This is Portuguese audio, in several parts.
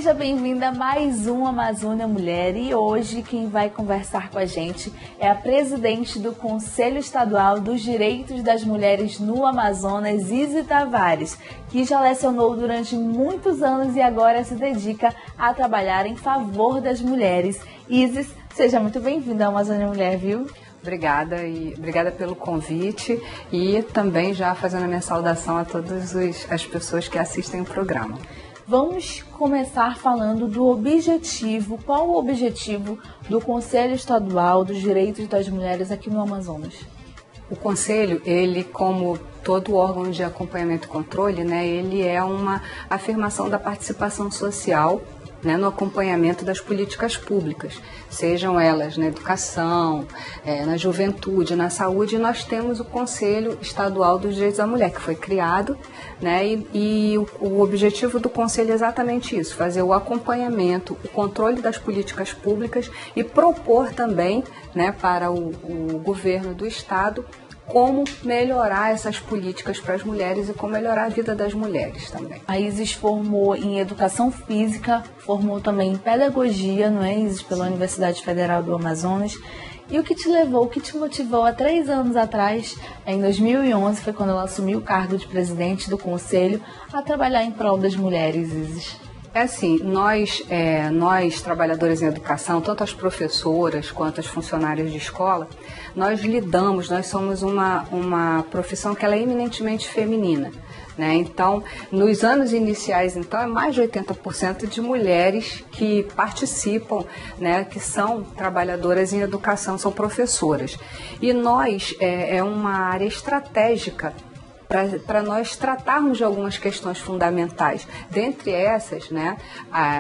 Seja bem-vinda a mais um Amazônia Mulher e hoje quem vai conversar com a gente é a presidente do Conselho Estadual dos Direitos das Mulheres no Amazonas, Isis Tavares, que já lecionou durante muitos anos e agora se dedica a trabalhar em favor das mulheres. Isis, seja muito bem-vinda à Amazônia Mulher, viu? Obrigada e obrigada pelo convite e também já fazendo a minha saudação a todas as pessoas que assistem o programa. Vamos começar falando do objetivo. Qual o objetivo do Conselho Estadual dos Direitos das Mulheres aqui no Amazonas? O Conselho, ele como todo órgão de acompanhamento e controle, ele é uma afirmação da participação social, no acompanhamento das políticas públicas, sejam elas na educação, na juventude, na saúde. E nós temos o Conselho Estadual dos Direitos da Mulher, que foi criado, e o objetivo do Conselho é exatamente isso, fazer o acompanhamento, o controle das políticas públicas e propor também para o governo do Estado como melhorar essas políticas para as mulheres e como melhorar a vida das mulheres também. A Isis formou em Educação Física, formou também em Pedagogia, não é, Isis, pela Universidade Federal do Amazonas. E o que te motivou há 3 anos atrás, em 2011, foi quando ela assumiu o cargo de presidente do Conselho, a trabalhar em prol das mulheres, Isis? É assim, nós trabalhadoras em educação, tanto as professoras quanto as funcionárias de escola, nós somos uma profissão que ela é eminentemente feminina. Então, nos anos iniciais, é mais de 80% de mulheres que participam, que são trabalhadoras em educação, são professoras. E nós, é uma área estratégica para nós tratarmos de algumas questões fundamentais. Dentre essas,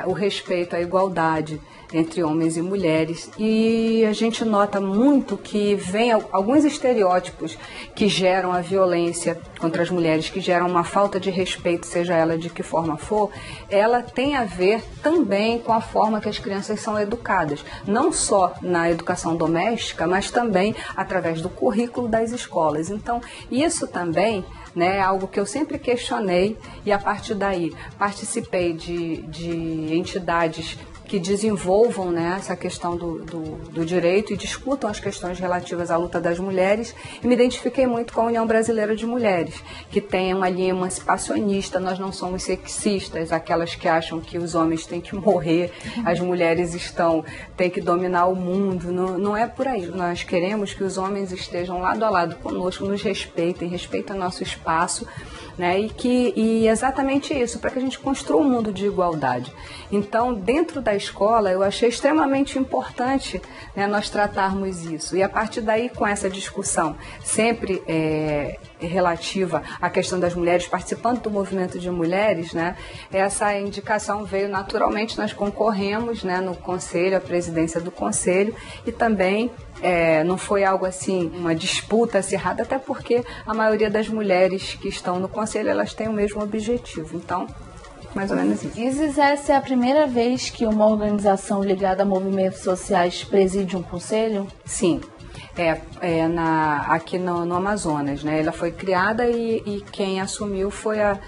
o respeito à igualdade entre homens e mulheres. E a gente nota muito que vem alguns estereótipos que geram a violência contra as mulheres, que geram uma falta de respeito, seja ela de que forma for, ela tem a ver também com a forma que as crianças são educadas. Não só na educação doméstica, mas também através do currículo das escolas. Então, isso também é algo que eu sempre questionei e, a partir daí, participei de entidades que desenvolvam essa questão do direito e discutam as questões relativas à luta das mulheres, e me identifiquei muito com a União Brasileira de Mulheres, que tem uma linha emancipacionista. Nós não somos sexistas, aquelas que acham que os homens têm que morrer, as mulheres têm que dominar o mundo. Não é por aí. Nós queremos que os homens estejam lado a lado conosco, nos respeitem o nosso espaço, e exatamente isso, para que a gente construa um mundo de igualdade. Então, dentro da escola, eu achei extremamente importante nós tratarmos isso. E a partir daí, com essa discussão sempre relativa à questão das mulheres, participando do movimento de mulheres, essa indicação veio naturalmente. Nós concorremos no Conselho, a presidência do Conselho, e também não foi algo assim, uma disputa acirrada, até porque a maioria das mulheres que estão no Conselho, elas têm o mesmo objetivo. Então, mais ou menos isso. Isis, essa é a primeira vez que uma organização ligada a movimentos sociais preside um conselho? Sim. Aqui no Amazonas, Ela foi criada e quem assumiu foi a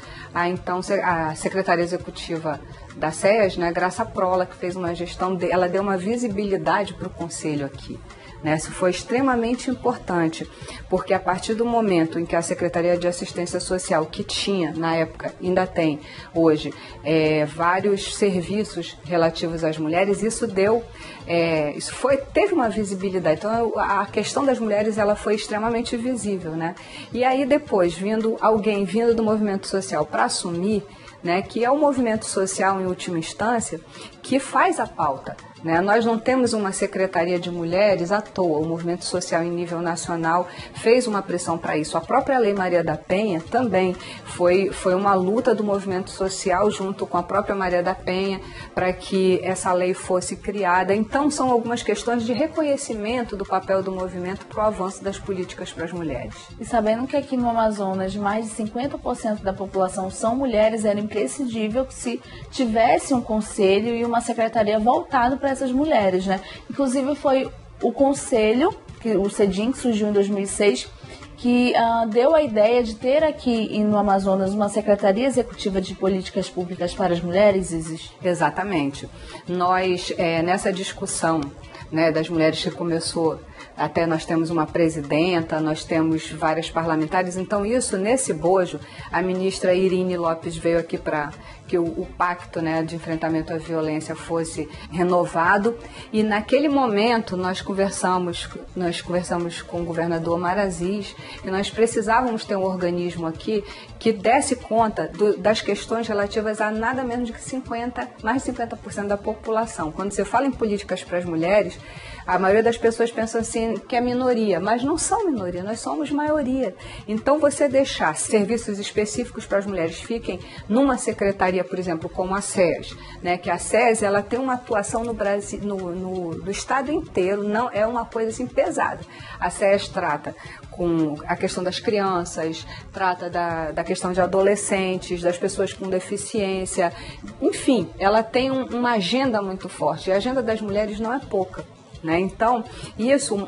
secretária executiva da SEAS, Graça Prola, que fez uma gestão, ela deu uma visibilidade para o conselho aqui. Isso foi extremamente importante, porque a partir do momento em que a Secretaria de Assistência Social, que tinha, na época, ainda tem hoje, vários serviços relativos às mulheres, teve uma visibilidade. Então, a questão das mulheres, ela foi extremamente visível, E aí, depois, alguém vindo do movimento social para assumir, que é o movimento social, em última instância, que faz a pauta. Nós não temos uma secretaria de mulheres à toa. O movimento social em nível nacional fez uma pressão para isso. A própria Lei Maria da Penha também foi uma luta do movimento social junto com a própria Maria da Penha para que essa lei fosse criada. Então, são algumas questões de reconhecimento do papel do movimento para o avanço das políticas para as mulheres. E sabendo que aqui no Amazonas mais de 50% da população são mulheres, era imprescindível que se tivesse um conselho e uma secretaria voltado para essas mulheres, Inclusive foi o conselho, o CEDIM, que surgiu em 2006, que deu a ideia de ter aqui no Amazonas uma Secretaria Executiva de Políticas Públicas para as Mulheres, Isis? Exatamente. Nós, nessa discussão, né, das mulheres que começou, até nós temos uma presidenta, nós temos várias parlamentares, então isso, nesse bojo, a ministra Irine Lopes veio aqui para que o pacto, né, de enfrentamento à violência fosse renovado, e naquele momento nós conversamos com o governador Omar Aziz, e nós precisávamos ter um organismo aqui que desse conta das questões relativas a nada menos de que mais de 50% da população. Quando você fala em políticas para as mulheres, a maioria das pessoas pensa assim que é minoria, mas não são minoria, nós somos maioria. Então, você deixar serviços específicos para as mulheres fiquem numa secretaria, por exemplo, como a SES, né, que a SES ela tem uma atuação no Brasil, no estado inteiro, não é uma coisa assim pesada. A SES trata com a questão das crianças, trata da questão de adolescentes, das pessoas com deficiência, enfim, ela tem uma agenda muito forte, e a agenda das mulheres não é pouca. Né? Então,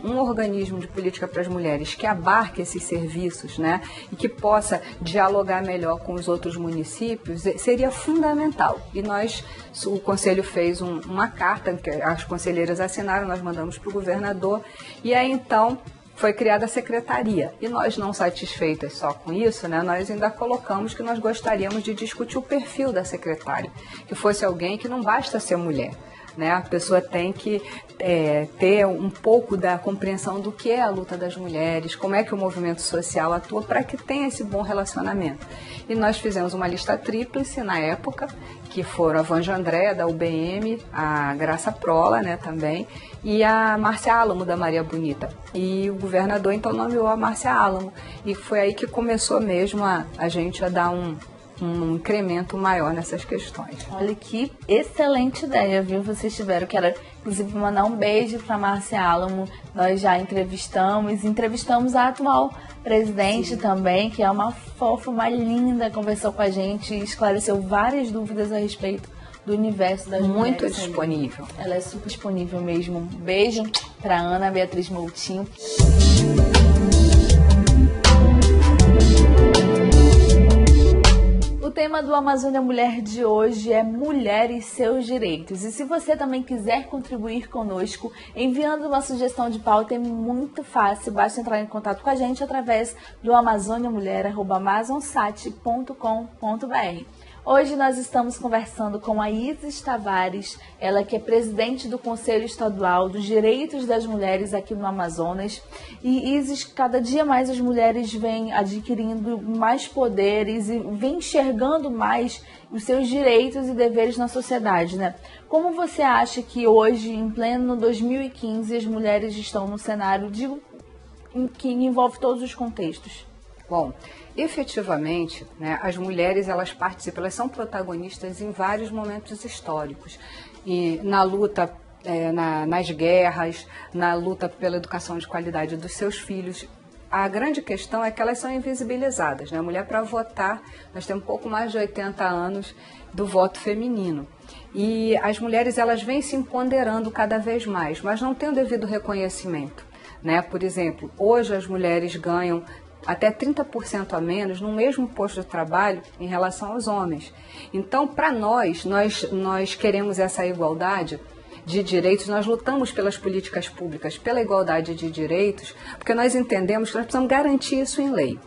um organismo de política para as mulheres que abarque esses serviços, né, e que possa dialogar melhor com os outros municípios, seria fundamental. E o Conselho fez uma carta, que as conselheiras assinaram, nós mandamos para o governador, e aí então foi criada a secretaria. E nós, não satisfeitas só com isso, né, nós ainda colocamos que nós gostaríamos de discutir o perfil da secretária, que fosse alguém que não basta ser mulher. Né? A pessoa tem que ter um pouco da compreensão do que é a luta das mulheres, como é que o movimento social atua para que tenha esse bom relacionamento. E nós fizemos uma lista tríplice na época, que foram a Vanja André, da UBM, a Graça Prola, né, também, e a Márcia Álamo, da Maria Bonita. E o governador, então, nomeou a Márcia Álamo. E foi aí que começou mesmo a gente a dar um incremento maior nessas questões. Olha que excelente ideia, viu? Vocês tiveram, quero inclusive mandar um beijo para Márcia Álamo. Nós já entrevistamos a atual presidente. Sim. Também, que é uma fofa, uma linda, conversou com a gente e esclareceu várias dúvidas a respeito do universo das mulheres. Muito disponível. Ela é super disponível mesmo. Um beijo para Ana Beatriz Moutinho. O tema do Amazônia Mulher de hoje é Mulher e seus direitos. E se você também quiser contribuir conosco, enviando uma sugestão de pauta, é muito fácil. Basta entrar em contato com a gente através do amazoniamulher@amazonsat.com.br. Hoje nós estamos conversando com a Isis Tavares, ela que é presidente do Conselho Estadual dos Direitos das Mulheres aqui no Amazonas. E Isis, cada dia mais as mulheres vêm adquirindo mais poderes e vêm enxergando mais os seus direitos e deveres na sociedade, né? Como você acha que hoje, em pleno 2015, as mulheres estão no cenário que envolve todos os contextos? Bom, efetivamente, né, as mulheres elas participam, elas são protagonistas em vários momentos históricos. E na luta, nas guerras, na luta pela educação de qualidade dos seus filhos. A grande questão é que elas são invisibilizadas, né? A mulher, para votar, nós temos um pouco mais de 80 anos do voto feminino. E as mulheres elas vêm se empoderando cada vez mais, mas não têm o devido reconhecimento, né? Por exemplo, hoje as mulheres ganham até 30% a menos no mesmo posto de trabalho em relação aos homens. Então, para nós queremos essa igualdade de direitos, nós lutamos pelas políticas públicas, pela igualdade de direitos, porque nós entendemos que nós precisamos garantir isso em lei.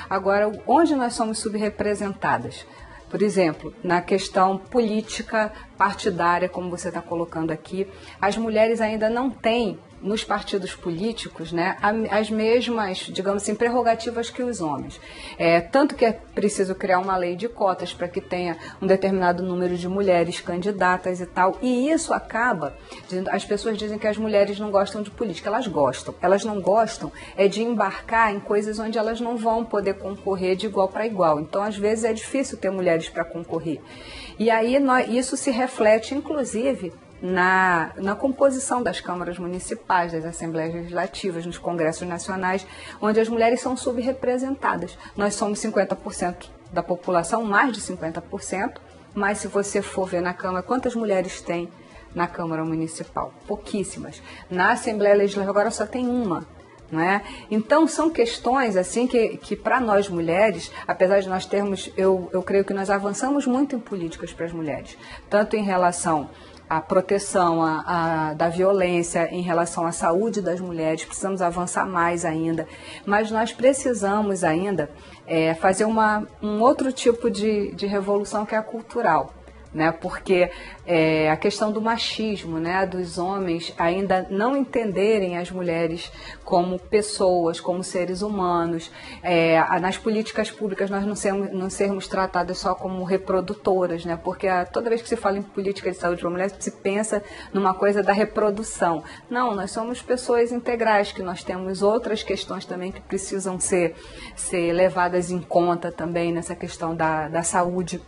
Agora, onde nós somos subrepresentadas? Por exemplo, na questão política partidária, como você está colocando aqui, as mulheres ainda não têm nos partidos políticos, né, as mesmas, digamos assim, prerrogativas que os homens. Tanto que é preciso criar uma lei de cotas para que tenha um determinado número de mulheres candidatas e tal, e isso acaba, as pessoas dizem que as mulheres não gostam de política, elas não gostam de embarcar em coisas onde elas não vão poder concorrer de igual para igual, então às vezes é difícil ter mulheres para concorrer, e aí isso se reflete inclusive na composição das câmaras municipais, das assembleias legislativas, nos congressos nacionais, onde as mulheres são subrepresentadas. Nós somos 50% da população, mais de 50%, mas se você for ver na Câmara, quantas mulheres tem na Câmara Municipal? Pouquíssimas. Na Assembleia Legislativa agora só tem uma, não é? Então são questões assim que para nós mulheres, apesar de nós termos, eu creio que nós avançamos muito em políticas para as mulheres, tanto em relação à proteção da violência, em relação à saúde das mulheres, precisamos avançar mais ainda, mas nós precisamos ainda fazer um outro tipo de revolução que é a cultural. Né, porque a questão do machismo, né, dos homens ainda não entenderem as mulheres como pessoas, como seres humanos, nas políticas públicas nós não sermos tratadas só como reprodutoras, né, porque toda vez que se fala em política de saúde para a mulher, se pensa numa coisa da reprodução. Não, nós somos pessoas integrais, que nós temos outras questões também que precisam ser levadas em conta também nessa questão da saúde.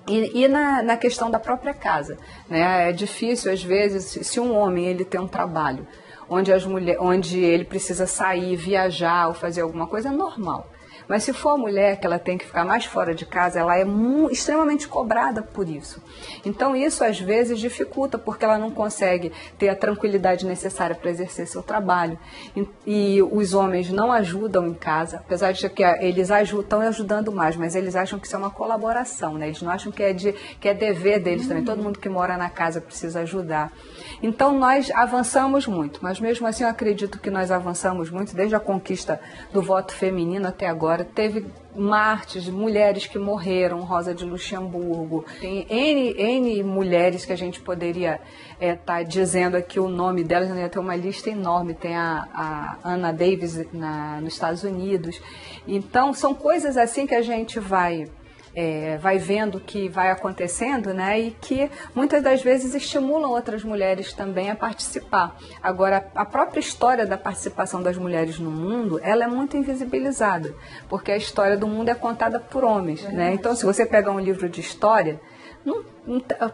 E na questão da própria casa, né? É difícil, às vezes, se um homem ele tem um trabalho onde ele precisa sair, viajar ou fazer alguma coisa, é normal. Mas se for a mulher que ela tem que ficar mais fora de casa, ela é extremamente cobrada por isso. Então isso às vezes dificulta, porque ela não consegue ter a tranquilidade necessária para exercer seu trabalho. E os homens não ajudam em casa, apesar de que eles estão ajudando mais, mas eles acham que isso é uma colaboração, né? Eles não acham que é dever deles também. Todo mundo que mora na casa precisa ajudar. Então nós avançamos muito, mas mesmo assim eu acredito que nós avançamos muito desde a conquista do voto feminino até agora. Teve mártires, mulheres que morreram, Rosa de Luxemburgo. Tem N mulheres que a gente poderia estar dizendo aqui o nome delas, né? Tem uma lista enorme. Tem a Anna Davis nos Estados Unidos. Então, são coisas assim que a gente vai vendo que vai acontecendo, né, e que muitas das vezes estimulam outras mulheres também a participar. Agora, a própria história da participação das mulheres no mundo, ela é muito invisibilizada, porque a história do mundo é contada por homens, né? Então, se você pegar um livro de história,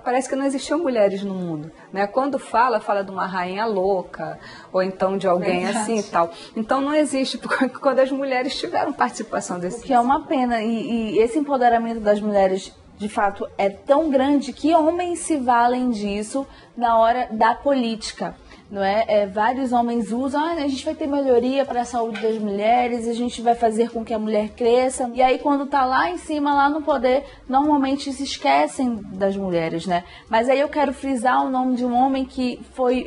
parece que não existiam mulheres no mundo, né? Quando fala de uma rainha louca, ou então de alguém assim e tal. Então não existe, porque quando as mulheres tiveram participação desse... O que é uma pena, e esse empoderamento das mulheres, de fato, é tão grande que homens se valem disso na hora da política. Não é? Vários homens usam, a gente vai ter melhoria para a saúde das mulheres, a gente vai fazer com que a mulher cresça. E aí quando está lá em cima, lá no poder, normalmente se esquecem das mulheres, né? Mas aí eu quero frisar o nome de um homem que foi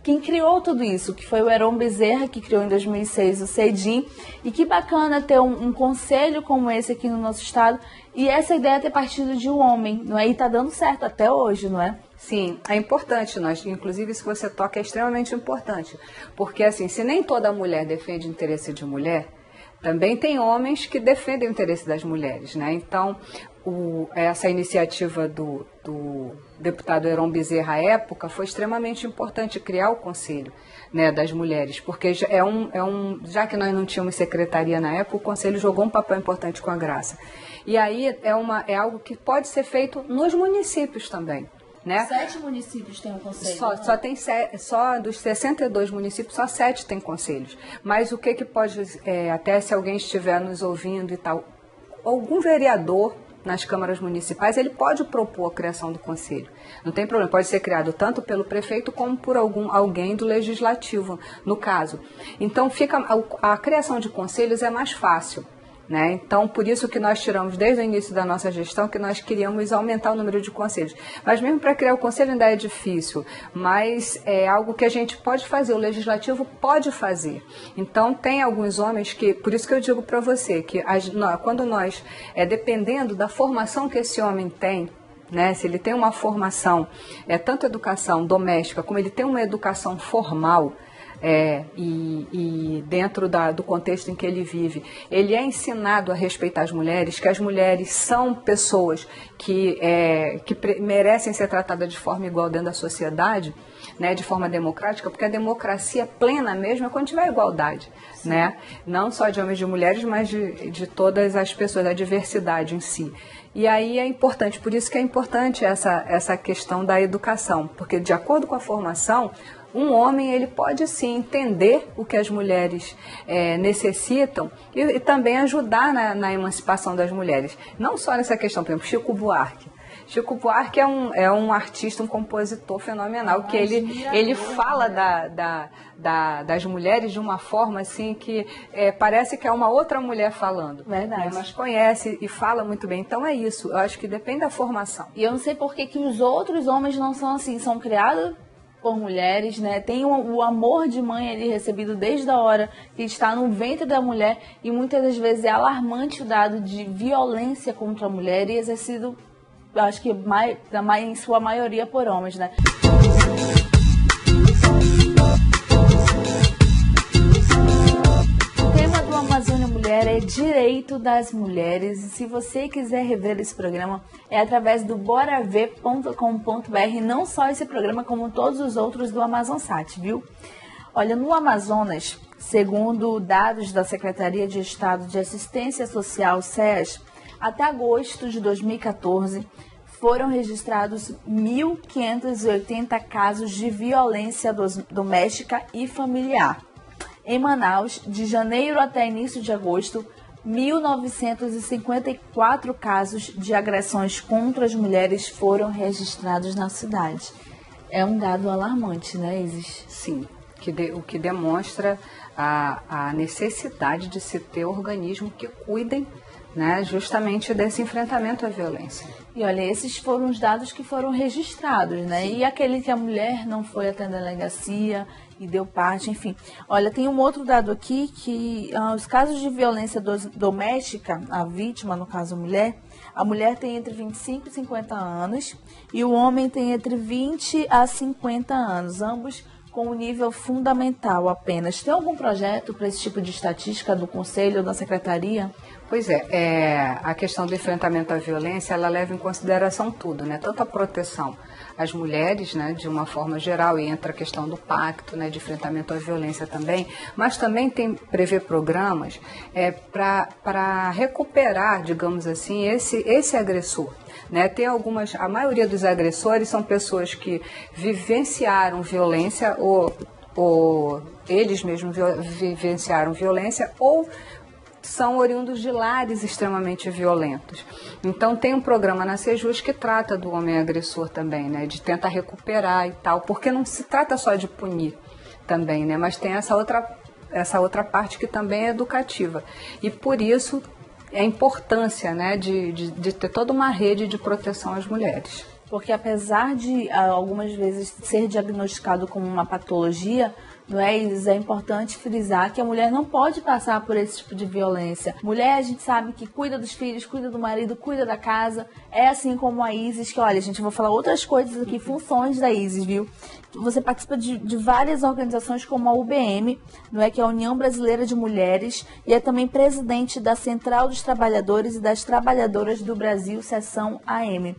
quem criou tudo isso, que foi o Heron Bezerra, que criou em 2006 o CEDIM. E que bacana ter um conselho como esse aqui no nosso estado, e essa ideia ter partido de um homem, não é? E está dando certo até hoje, não é? Sim, é importante, inclusive isso que você toca é extremamente importante, porque assim, se nem toda mulher defende o interesse de mulher, também tem homens que defendem o interesse das mulheres, né? Então, essa iniciativa do deputado Heron Bezerra à época foi extremamente importante criar o Conselho, né, das Mulheres, porque já que nós não tínhamos secretaria na época, o Conselho jogou um papel importante com a Graça. E aí é algo que pode ser feito nos municípios também. Né? 7 municípios têm um conselho. Só dos 62 municípios, só 7 têm conselhos. Mas o que pode, até se alguém estiver nos ouvindo e tal, algum vereador nas câmaras municipais, ele pode propor a criação do conselho. Não tem problema, pode ser criado tanto pelo prefeito como por alguém do legislativo, no caso. Então, a criação de conselhos é mais fácil. Né? Então, por isso que nós tiramos desde o início da nossa gestão que nós queríamos aumentar o número de conselhos. Mas mesmo para criar o conselho ainda é difícil, mas é algo que a gente pode fazer, o legislativo pode fazer. Então, tem alguns homens que, por isso que eu digo para você, que quando nós, dependendo da formação que esse homem tem, né, se ele tem uma formação, tanto educação doméstica, como ele tem uma educação formal, e dentro do contexto em que ele vive, ele é ensinado a respeitar as mulheres, que as mulheres são pessoas que merecem ser tratadas de forma igual dentro da sociedade, né, de forma democrática, porque a democracia plena mesmo é quando tiver igualdade, né? Não só de homens e de mulheres, mas de todas as pessoas, a diversidade em si. E aí é importante, por isso que é importante essa questão da educação, porque de acordo com a formação, um homem ele pode sim entender o que as mulheres necessitam e também ajudar na emancipação das mulheres. Não só nessa questão, por exemplo, Chico Buarque. Chico Buarque é um artista, um compositor fenomenal, que ele fala das mulheres de uma forma assim que parece que é uma outra mulher falando. Verdade. Né? Mas conhece e fala muito bem. Então é isso, eu acho que depende da formação. E eu não sei por que os outros homens não são assim, são criados por mulheres, né? Tem o amor de mãe ali recebido desde a hora que está no ventre da mulher, e muitas das vezes é alarmante o dado de violência contra a mulher e exercido, acho que em sua maioria por homens, né? O tema do Amazônia Mulher é direito das mulheres, e se você quiser rever esse programa é através do boraver.com.br, não só esse programa como todos os outros do Amazonsat, viu? Olha, no Amazonas, segundo dados da Secretaria de Estado de Assistência Social, SEAS, até agosto de 2014, foram registrados 1.580 casos de violência doméstica e familiar. Em Manaus, de janeiro até início de agosto, 1.954 casos de agressões contra as mulheres foram registrados na cidade. É um dado alarmante, né, Isis? Sim, o que demonstra a necessidade de se ter organismos que cuidem, né, justamente desse enfrentamento à violência. E olha, esses foram os dados que foram registrados, né? Sim. E aquele que a mulher não foi até a delegacia e deu parte, enfim. Olha, tem um outro dado aqui que os casos de violência doméstica, a vítima, no caso a mulher tem entre 25 e 50 anos e o homem tem entre 20 a 50 anos, ambos com um nível fundamental apenas. Tem algum projeto para esse tipo de estatística do Conselho ou da Secretaria? Pois é, a questão do enfrentamento à violência, ela leva em consideração tudo, né? Tanto a proteção às mulheres, né, de uma forma geral, e entra a questão do pacto, né, de enfrentamento à violência também, mas também prevê programas para recuperar, digamos assim, esse agressor. Né? A maioria dos agressores são pessoas que vivenciaram violência ou eles mesmos vivenciaram violência ou são oriundos de lares extremamente violentos. Então tem um programa na Sejus que trata do homem agressor também, né? De tentar recuperar e tal, porque não se trata só de punir também, né? Mas tem essa outra parte que também é educativa. E por isso a importância, né, de ter toda uma rede de proteção às mulheres. Porque apesar de algumas vezes ser diagnosticado como uma patologia, não é, Isis? É importante frisar que a mulher não pode passar por esse tipo de violência. Mulher, a gente sabe que cuida dos filhos, cuida do marido, cuida da casa. É assim como a Isis, que olha, gente, eu vou falar outras coisas aqui, funções da Isis, viu? Você participa de várias organizações como a UBM, não é, que é a União Brasileira de Mulheres, e é também presidente da Central dos Trabalhadores e das Trabalhadoras do Brasil, seção AM.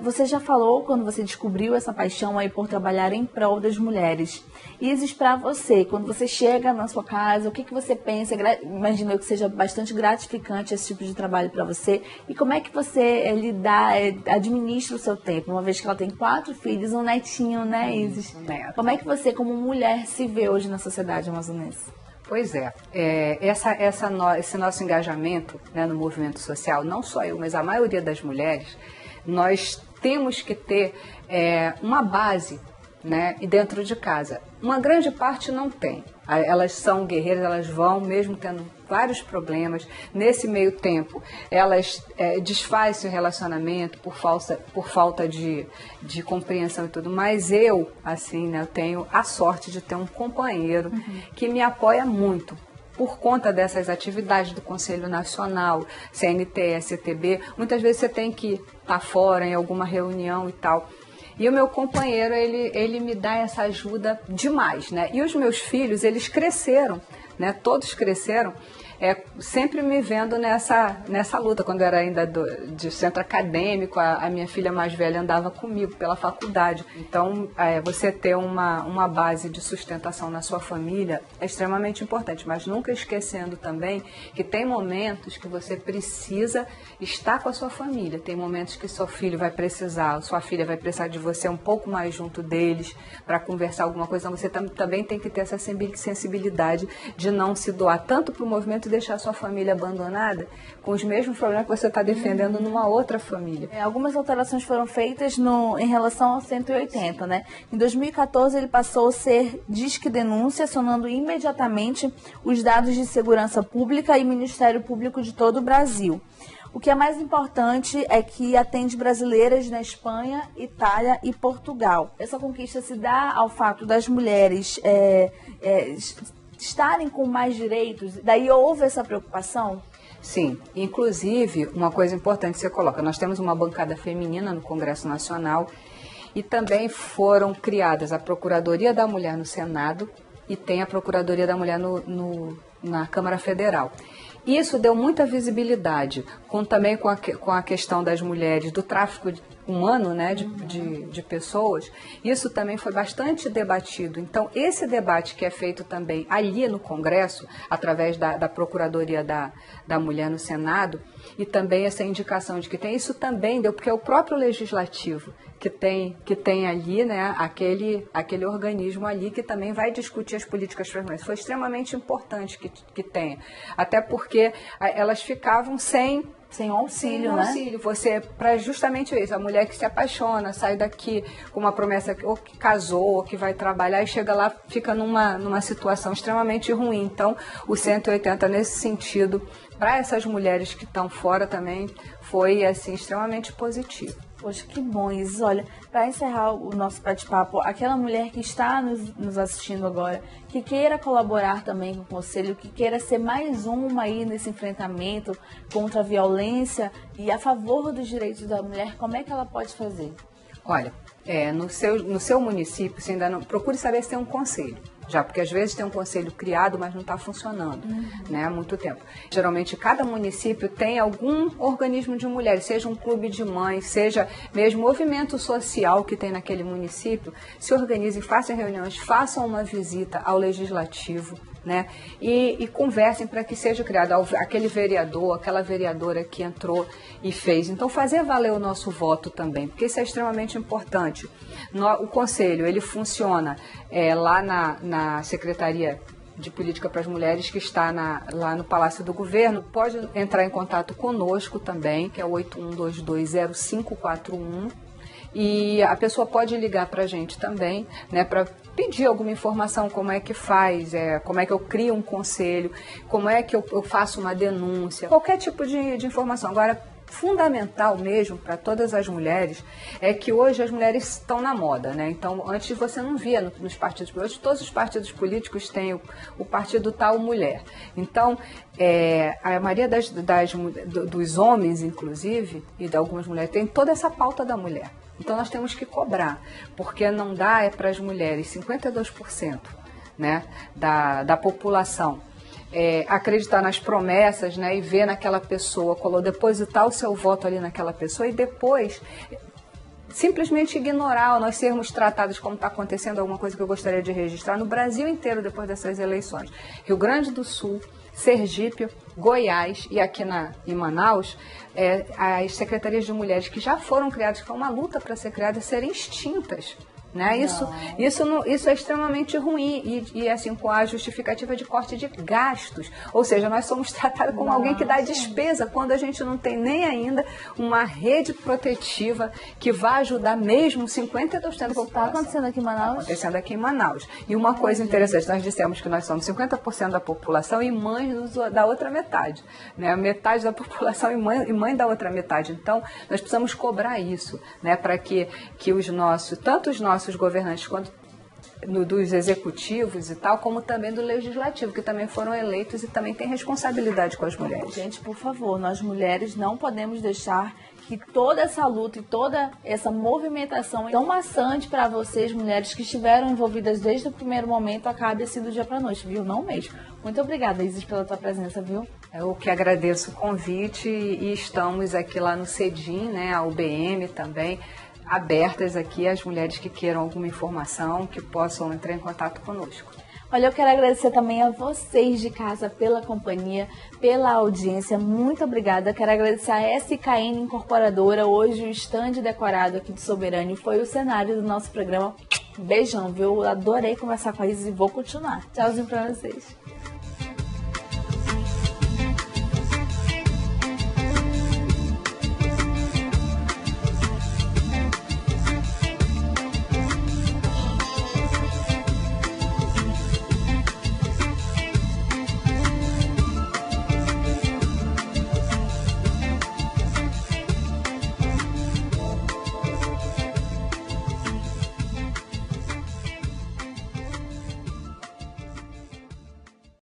Você já falou quando você descobriu essa paixão aí por trabalhar em prol das mulheres. Isis, para você, quando você chega na sua casa, o que você pensa? Imagino que seja bastante gratificante esse tipo de trabalho para você. E como é que você administra o seu tempo? Uma vez que ela tem 4 filhos, um netinho, né, Isis? Neto. Como é que você, como mulher, se vê hoje na sociedade amazonense? Pois esse nosso engajamento, né, no movimento social, não só eu, mas a maioria das mulheres, nós temos que ter uma base, né, dentro de casa. Uma grande parte não tem. Elas são guerreiras, elas vão, mesmo tendo vários problemas. Nesse meio tempo, elas desfazem o relacionamento por falta de compreensão e tudo. Mas eu, assim, né, eu tenho a sorte de ter um companheiro que me apoia muito. Por conta dessas atividades do Conselho Nacional, CNT, STB, muitas vezes você tem que estar fora em alguma reunião e tal. E o meu companheiro, ele me dá essa ajuda demais, né? E os meus filhos, eles cresceram, né? Todos cresceram, sempre me vendo nessa luta. Quando eu era ainda de centro acadêmico, a minha filha mais velha andava comigo pela faculdade. Então, você ter uma base de sustentação na sua família é extremamente importante, mas nunca esquecendo também que tem momentos que você precisa estar com a sua família. Tem momentos que seu filho vai precisar, sua filha vai precisar de você um pouco mais junto deles para conversar alguma coisa. Então, você também tem que ter essa sensibilidade de não se doar tanto para o movimento e deixar sua família abandonada com os mesmos problemas que você está defendendo numa outra família. Algumas alterações foram feitas em relação ao 180, né? Em 2014, ele passou a ser Disque Denúncia, acionando imediatamente os dados de segurança pública e Ministério Público de todo o Brasil. O que é mais importante é que atende brasileiras na Espanha, Itália e Portugal. Essa conquista se dá ao fato das mulheres estarem com mais direitos. Daí houve essa preocupação? Sim, inclusive, uma coisa importante você coloca, nós temos uma bancada feminina no Congresso Nacional e também foram criadas a Procuradoria da Mulher no Senado e tem a Procuradoria da Mulher na Câmara Federal. Isso deu muita visibilidade, também com a questão das mulheres, do tráfico humano, né, de pessoas. Isso também foi bastante debatido. Então, esse debate que é feito também ali no Congresso, através da Procuradoria da Mulher no Senado, e também essa indicação de que tem, isso também deu, porque é o próprio Legislativo que tem ali, né, aquele organismo ali que também vai discutir as políticas para as mulheres. Foi extremamente importante que tenha, até porque elas ficavam sem auxílio, né? Auxílio, para justamente isso, a mulher que se apaixona, sai daqui com uma promessa ou que casou, ou que vai trabalhar e chega lá, fica numa situação extremamente ruim. Então, o 180 nesse sentido, para essas mulheres que estão fora também, foi assim extremamente positivo. Poxa, que bom, Isis. Olha, para encerrar o nosso bate-papo, aquela mulher que está nos assistindo agora, que queira colaborar também com o Conselho, que queira ser mais uma aí nesse enfrentamento contra a violência e a favor dos direitos da mulher, como é que ela pode fazer? Olha, no seu município, você ainda não, procure saber se tem um conselho. Já, porque às vezes tem um conselho criado, mas não está funcionando, né, há muito tempo. Geralmente, cada município tem algum organismo de mulheres, seja um clube de mães, seja mesmo movimento social que tem naquele município, se organizem, façam reuniões, façam uma visita ao legislativo, né, e conversem para que seja criado aquele vereador, aquela vereadora que entrou e fez. Então, fazer valer o nosso voto também, porque isso é extremamente importante. O Conselho, ele funciona lá na Secretaria de Política para as Mulheres, que está lá no Palácio do Governo. Pode entrar em contato conosco também, que é o 81220541. E a pessoa pode ligar para a gente também, né, para pedir alguma informação, como é que faz, como é que eu crio um conselho, como é que eu faço uma denúncia, qualquer tipo de informação. Agora, fundamental mesmo para todas as mulheres é que hoje as mulheres estão na moda, né? Então, antes você não via nos partidos políticos, hoje todos os partidos políticos têm o partido tal mulher. Então, a maioria dos homens, inclusive, e de algumas mulheres, tem toda essa pauta da mulher. Então, nós temos que cobrar, porque não dá para as mulheres 52%, né, da população acreditar nas promessas, né, e ver naquela pessoa, depositar o seu voto ali naquela pessoa e depois simplesmente ignorar, nós sermos tratados como está acontecendo. Alguma coisa que eu gostaria de registrar no Brasil inteiro depois dessas eleições. Rio Grande do Sul, Sergipe, Goiás e aqui em Manaus, as secretarias de mulheres que já foram criadas, que foi uma luta para ser criadas, serem extintas. Né? Isso é extremamente ruim e assim, com a justificativa de corte de gastos. Ou seja, nós somos tratados como alguém que dá despesa quando a gente não tem nem ainda uma rede protetiva que vai ajudar mesmo 52% da população. Está acontecendo aqui em Manaus? Está acontecendo aqui em Manaus. E uma coisa interessante, nós dissemos que nós somos 50% da população e mães da outra metade. Né? Metade da população e mãe da outra metade. Então, nós precisamos cobrar isso, né? Para que tanto os nossos governantes quanto dos executivos e tal, como também do legislativo, que também foram eleitos e também têm responsabilidade com as mulheres. Gente, por favor, nós mulheres não podemos deixar que toda essa luta e toda essa movimentação tão maçante para vocês, mulheres que estiveram envolvidas desde o primeiro momento, acabe assim do dia para a noite, viu? Não mesmo. Muito obrigada, Isis, pela tua presença, viu? Eu que agradeço o convite e estamos aqui lá no CEDIM, né, a UBM também, abertas aqui às mulheres que queiram alguma informação, que possam entrar em contato conosco. Olha, eu quero agradecer também a vocês de casa pela companhia, pela audiência. Muito obrigada. Quero agradecer a SKN Incorporadora. Hoje o estande decorado aqui de Soberânio foi o cenário do nosso programa. Beijão, viu? Adorei conversar com a Isis e vou continuar. Tchauzinho pra vocês.